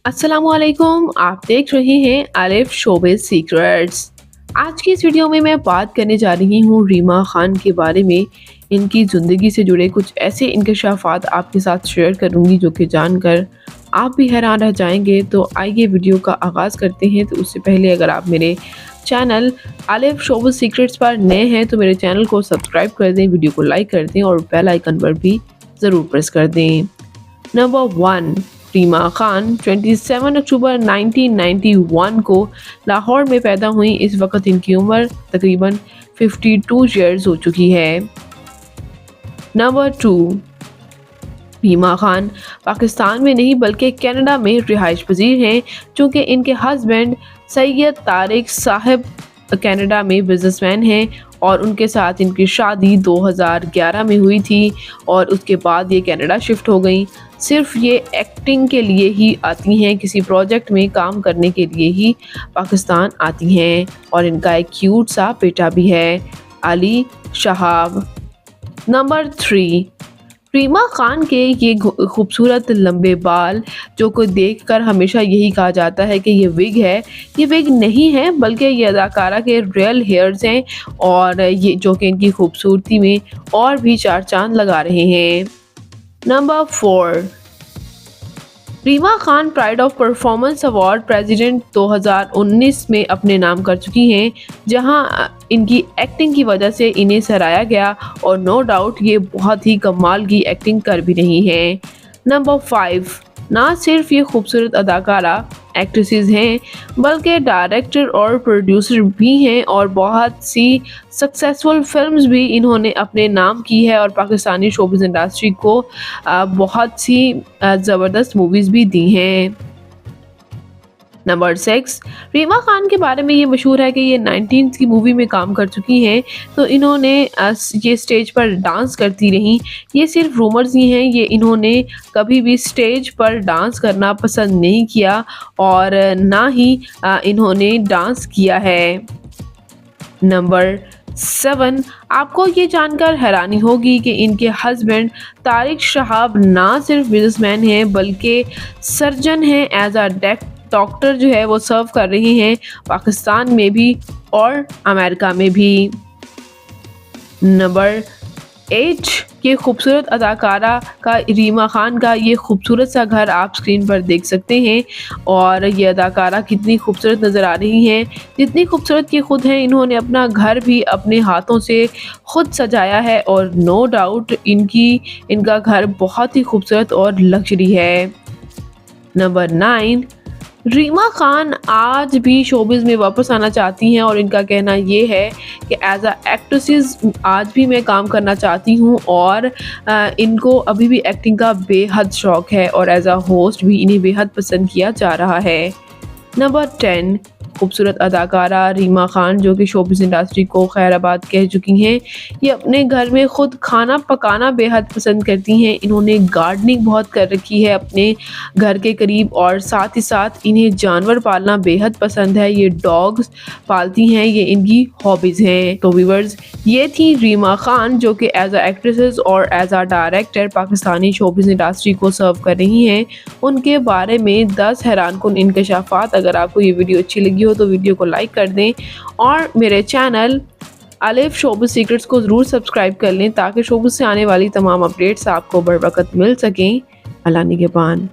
अस्सलामुअलैकुम, आप देख रहे हैं अलिफ शोबिज़ सीक्रेट्स। आज की इस वीडियो में मैं बात करने जा रही हूँ रीमा खान के बारे में। इनकी ज़िंदगी से जुड़े कुछ ऐसे इंकशाफात आपके साथ शेयर करूँगी जो कि जानकर आप भी हैरान रह जाएंगे। तो आइए वीडियो का आगाज़ करते हैं। तो उससे पहले अगर आप मेरे चैनल अलिफ शोबिज़ सीक्रेट्स पर नए हैं तो मेरे चैनल को सब्सक्राइब कर दें, वीडियो को लाइक कर दें और बेल आइकन पर भी ज़रूर प्रेस कर दें। नंबर 1, रीमा खान 27 अक्टूबर 1991 को लाहौर में पैदा हुई। इस वक्त इनकी उम्र तकरीबन 52 ईयर्स हो चुकी है। नंबर 2, रीमा खान पाकिस्तान में नहीं बल्कि कनाडा में रिहाइश पजीर हैं, चूँकि इनके हस्बैंड सैयद तारिक साहब कनाडा में बिजनेसमैन हैं और उनके साथ इनकी शादी 2011 में हुई थी और उसके बाद ये कनाडा शिफ्ट हो गई। सिर्फ ये एक्टिंग के लिए ही आती हैं, किसी प्रोजेक्ट में काम करने के लिए ही पाकिस्तान आती हैं और इनका एक क्यूट सा बेटा भी है, अली शहाब। नंबर 3, रीमा खान के ये खूबसूरत लंबे बाल जो को देखकर हमेशा यही कहा जाता है कि ये विग है। ये विग नहीं है बल्कि ये अदाकारा के रियल हेयर्स हैं और ये जो कि इनकी खूबसूरती में और भी चार चांद लगा रहे हैं। Number 4, Reema Khan pride of performance award president 2019 में अपने नाम कर चुकी हैं, जहां इनकी एक्टिंग की वजह से इन्हें सराहा गया और नो डाउट ये बहुत ही कमाल की एक्टिंग कर भी रही हैं। नंबर 5, ना सिर्फ ये खूबसूरत अदाकारा एक्ट्रेसेस हैं बल्कि डायरेक्टर और प्रोड्यूसर भी हैं और बहुत सी सक्सेसफुल फिल्म्स भी इन्होंने अपने नाम की है और पाकिस्तानी शोबिज़ इंडस्ट्री को बहुत सी ज़बरदस्त मूवीज़ भी दी हैं। नंबर 6, रीमा खान के बारे में ये मशहूर है कि ये 19th की मूवी में काम कर चुकी हैं, तो इन्होंने ये स्टेज पर डांस करती रहीं। ये सिर्फ रूमर्स ही हैं, ये इन्होंने कभी भी स्टेज पर डांस करना पसंद नहीं किया और ना ही इन्होंने डांस किया है। नंबर 7, आपको ये जानकर हैरानी होगी कि इनके हस्बैंड तारिक शहाब ना सिर्फ बिजनेसमैन हैं बल्कि सर्जन हैं। एज अ डॉक्टर जो है वो सर्व कर रहे हैं पाकिस्तान में भी और अमेरिका में भी। नंबर 8, ये खूबसूरत अदाकारा का रीमा खान का ये खूबसूरत सा घर आप स्क्रीन पर देख सकते हैं और ये अदाकारा कितनी खूबसूरत नज़र आ रही हैं। जितनी खूबसूरत ये खुद हैं, इन्होंने अपना घर भी अपने हाथों से खुद सजाया है और नो डाउट इनका घर बहुत ही खूबसूरत और लग्जरी है। नंबर 9, रीमा खान आज भी शोबिज़ में वापस आना चाहती हैं और इनका कहना ये है कि एज अ एक्ट्रेसेस आज भी मैं काम करना चाहती हूँ और इनको अभी भी एक्टिंग का बेहद शौक़ है और एज अ होस्ट भी इन्हें बेहद पसंद किया जा रहा है। नंबर 10, खूबसूरत अदाकारा रीमा खान जो कि शोबिज़ इंडस्ट्री को खैराबाद कह चुकी हैं। ये अपने घर में ख़ुद खाना पकाना बेहद पसंद करती हैं। इन्होंने गार्डनिंग बहुत कर रखी है अपने घर के करीब और साथ ही साथ इन्हें जानवर पालना बेहद पसंद है। ये डॉग्स पालती हैं, ये इनकी हॉबीज़ हैं। तो व्यूअर्स, ये थी रीमा खान जो कि एज अ एक्ट्रेसेस और as a director Pakistani showbiz industry को सर्व कर रही हैं। उनके बारे में 10 हैरानकुन इंकशाफात। अगर आपको ये वीडियो अच्छी लगी हो तो वीडियो को लाइक कर दें और मेरे चैनल अलिफ शोबिज़ सीक्रेट्स को ज़रूर सब्सक्राइब कर लें ताकि शोबिज़ से आने वाली तमाम अपडेट्स आपको बर वक्त मिल सकें। अल्लाह निगहबान।